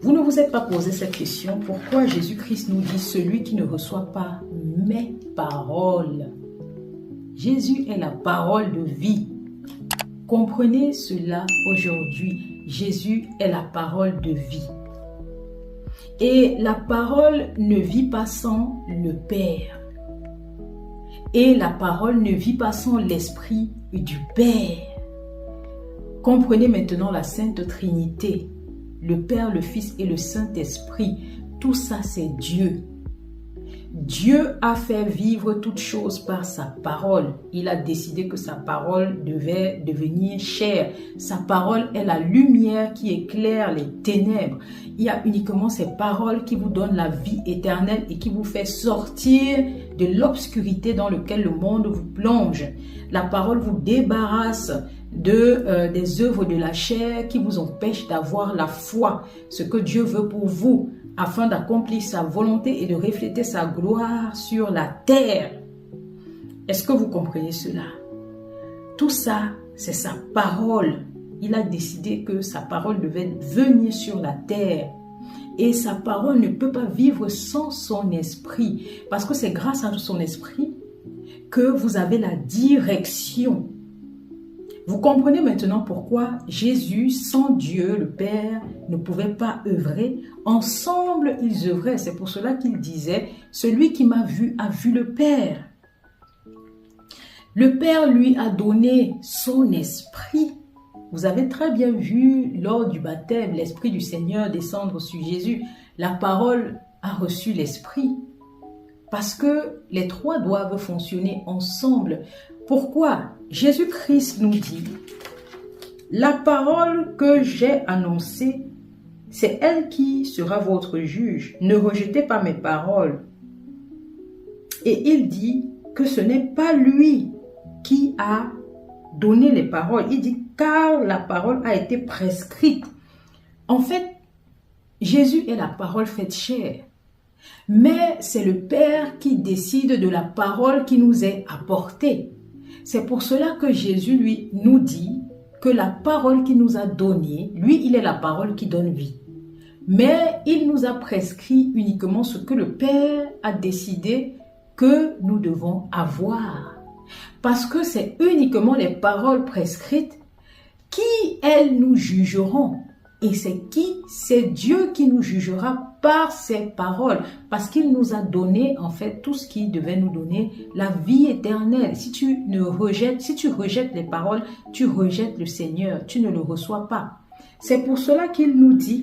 Vous ne vous êtes pas posé cette question, pourquoi Jésus-Christ nous dit celui qui ne reçoit pas mes paroles? Jésus est la parole de vie. Comprenez cela aujourd'hui. Jésus est la parole de vie. Et la parole ne vit pas sans le Père. Et la parole ne vit pas sans l'Esprit du Père. Comprenez maintenant la Sainte Trinité. Le Père, le Fils et le Saint-Esprit. Tout ça, c'est Dieu. Dieu a fait vivre toutes choses par sa parole. Il a décidé que sa parole devait devenir chair. Sa parole est la lumière qui éclaire les ténèbres. Il y a uniquement ces paroles qui vous donnent la vie éternelle et qui vous fait sortir de l'obscurité dans laquelle le monde vous plonge. La parole vous débarrasse des œuvres de la chair qui vous empêchent d'avoir la foi, ce que Dieu veut pour vous, afin d'accomplir sa volonté et de refléter sa gloire sur la terre. Est-ce que vous comprenez cela? Tout ça, c'est sa parole. Il a décidé que sa parole devait venir sur la terre. Et sa parole ne peut pas vivre sans son esprit. Parce que c'est grâce à son esprit que vous avez la direction. Vous comprenez maintenant pourquoi Jésus, sans Dieu, le Père, ne pouvait pas œuvrer. Ensemble, ils œuvraient. C'est pour cela qu'il disait, celui qui m'a vu a vu le Père. Le Père lui a donné son esprit. Vous avez très bien vu lors du baptême, l'Esprit du Seigneur descendre sur Jésus. La parole a reçu l'Esprit. Parce que les trois doivent fonctionner ensemble. Pourquoi? Jésus-Christ nous dit, la parole que j'ai annoncée, c'est elle qui sera votre juge. Ne rejetez pas mes paroles. Et il dit que ce n'est pas lui qui a donné les paroles. Il dit, car la parole a été prescrite. En fait, Jésus est la parole faite chair. Mais c'est le Père qui décide de la parole qui nous est apportée. C'est pour cela que Jésus, lui, nous dit que la parole qu'il nous a donnée, lui, il est la parole qui donne vie. Mais il nous a prescrit uniquement ce que le Père a décidé que nous devons avoir. Parce que c'est uniquement les paroles prescrites qui, elles, nous jugeront. Et c'est qui? C'est Dieu qui nous jugera par ses paroles. Parce qu'il nous a donné, en fait, tout ce qui devait nous donner, la vie éternelle. Si tu rejettes les paroles, tu rejettes le Seigneur. Tu ne le reçois pas. C'est pour cela qu'il nous dit